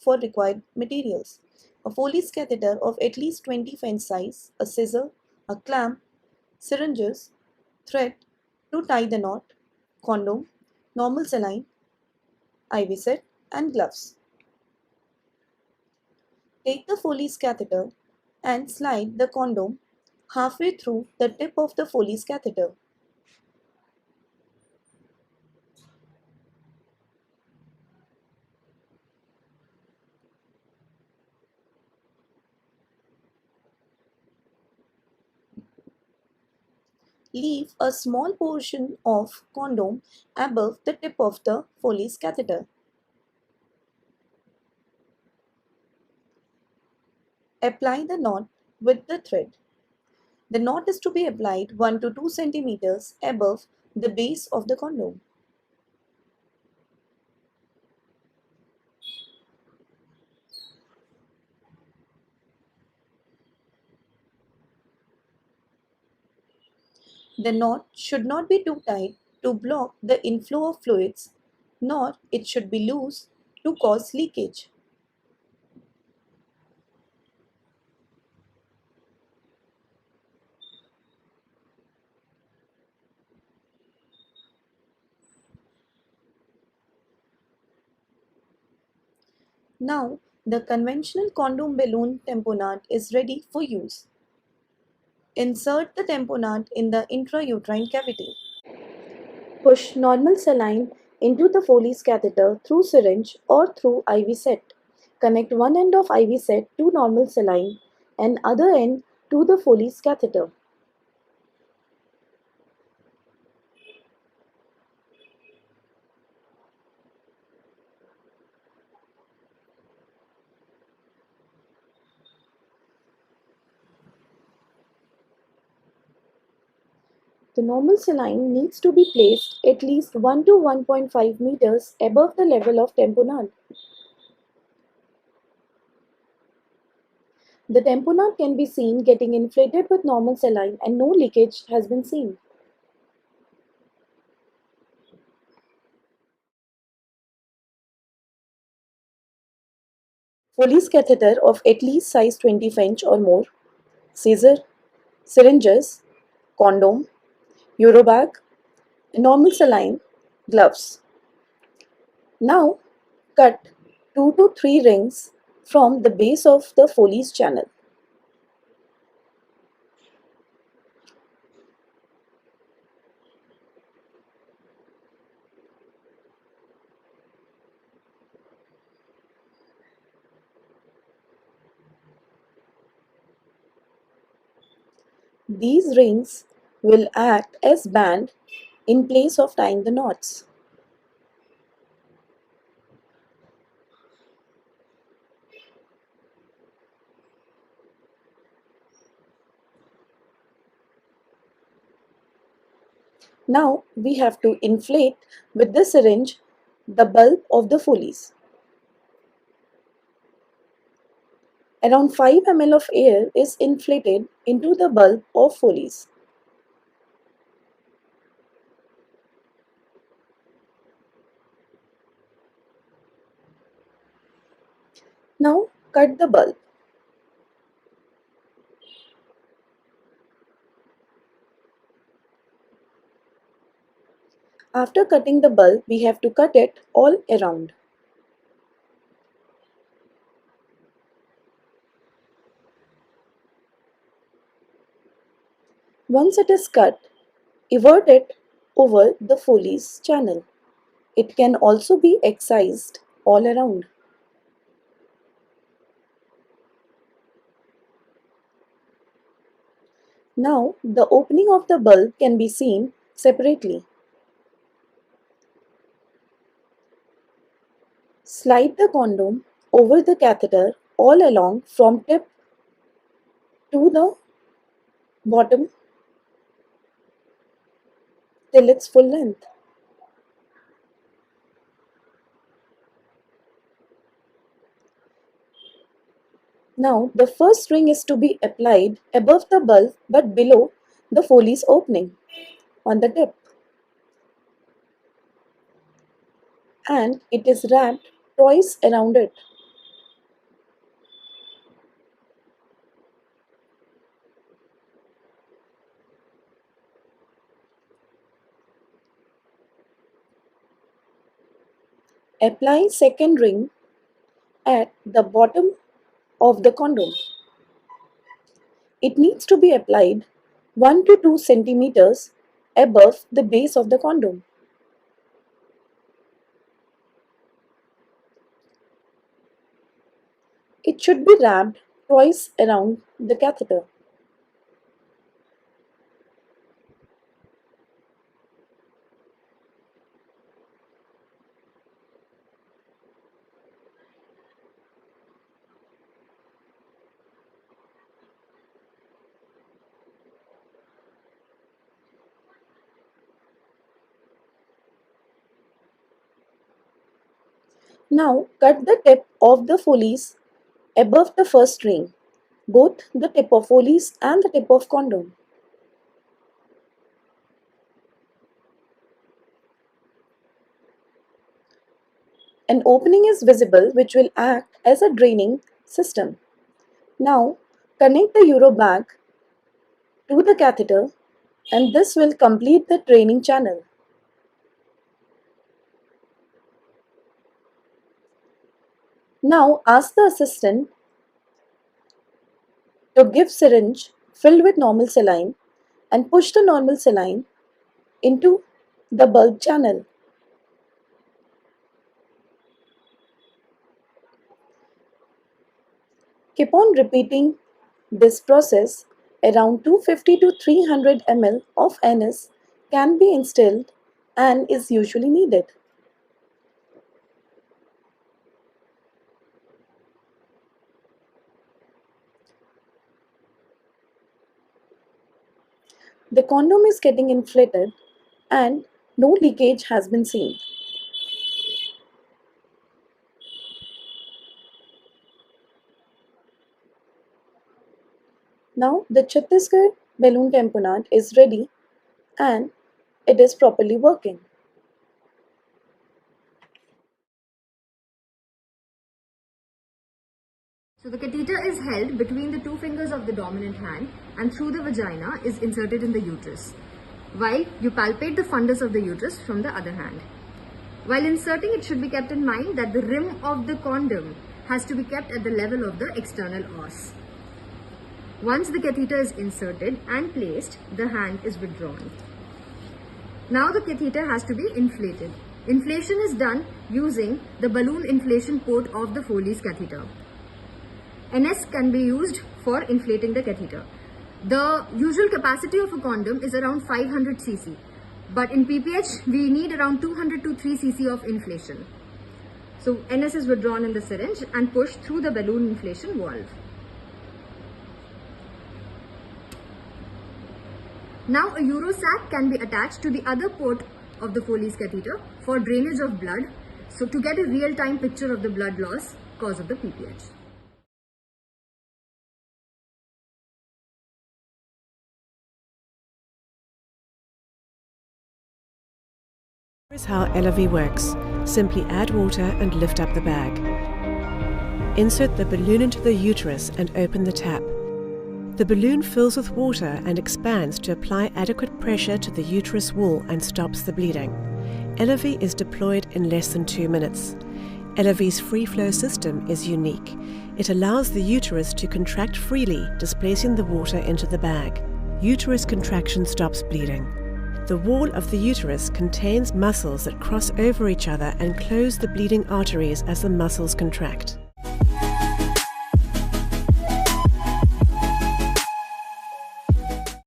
for required materials: a Foley's catheter of at least 20 French size, a scissor, a clamp, syringes, thread to tie the knot, condom, normal saline, IV set, and gloves. Take the Foley's catheter and slide the condom halfway through the tip of the Foley's catheter. Leave a small portion of condom above the tip of the Foley's catheter. Apply the knot with the thread. The knot is to be applied 1 to 2 centimeters above the base of the condom. The knot should not be too tight to block the inflow of fluids, nor it should be loose to cause leakage. Now, the conventional condom balloon tamponade is ready for use. Insert the tamponade in the intrauterine cavity. Push normal saline into the Foley's catheter through syringe or through IV set. Connect one end of IV set to normal saline and other end to the Foley's catheter. The normal saline needs to be placed at least 1 to 1.5 meters above the level of tamponade. The tamponade can be seen getting inflated with normal saline and no leakage has been seen. Foley's catheter of at least size 20 French or more, scissor, syringes, condom, Eurobag, normal saline, gloves. Now cut 2 to 3 rings from the base of the Foley's channel. These rings will act as band in place of tying the knots. Now we have to inflate with the syringe the bulb of the Foley's. Around 5 ml of air is inflated into the bulb of Foley's. Now cut the bulb. After cutting the bulb, we have to cut it all around. Once it is cut, invert it over the Foley's channel. It can also be excised all around. Now the opening of the bulb can be seen separately. Slide the condom over the catheter all along from tip to the bottom till its full length. Now the first ring is to be applied above the bulb but below the Foley's opening on the tip, and it is wrapped twice around it. Apply second ring at the bottom of the condom. It needs to be applied 1 to 2 centimeters above the base of the condom. It should be wrapped twice around the catheter. Now cut the tip of the Foley's above the first ring, both the tip of Foley's and the tip of condom. An opening is visible which will act as a draining system. Now connect the Euro bag to the catheter and this will complete the draining channel. Now ask the assistant to give syringe filled with normal saline and push the normal saline into the bulb channel. Keep on repeating this process. Around 250 to 300 ml of NS can be instilled and is usually needed. The condom is getting inflated and no leakage has been seen. Now the Chhattisgarh balloon tamponade is ready and it is properly working. So the catheter is held between the two fingers of the dominant hand and through the vagina is inserted in the uterus, while you palpate the fundus of the uterus from the other hand. While inserting, it should be kept in mind that the rim of the condom has to be kept at the level of the external os. Once the catheter is inserted and placed, the hand is withdrawn. Now the catheter has to be inflated. Inflation is done using the balloon inflation port of the Foley's catheter. NS can be used for inflating the catheter. The usual capacity of a condom is around 500 cc, but in PPH we need around 200 to 3 cc of inflation. So NS is withdrawn in the syringe and pushed through the balloon inflation valve. Now a Eurosac can be attached to the other port of the Foley's catheter for drainage of blood, so to get a real-time picture of the blood loss cause of the PPH. Here's how LV works. Simply add water and lift up the bag. Insert the balloon into the uterus and open the tap. The balloon fills with water and expands to apply adequate pressure to the uterus wall and stops the bleeding. LV is deployed in less than 2 minutes. LV's free flow system is unique. It allows the uterus to contract freely, displacing the water into the bag. Uterus contraction stops bleeding. The wall of the uterus contains muscles that cross over each other and close the bleeding arteries as the muscles contract.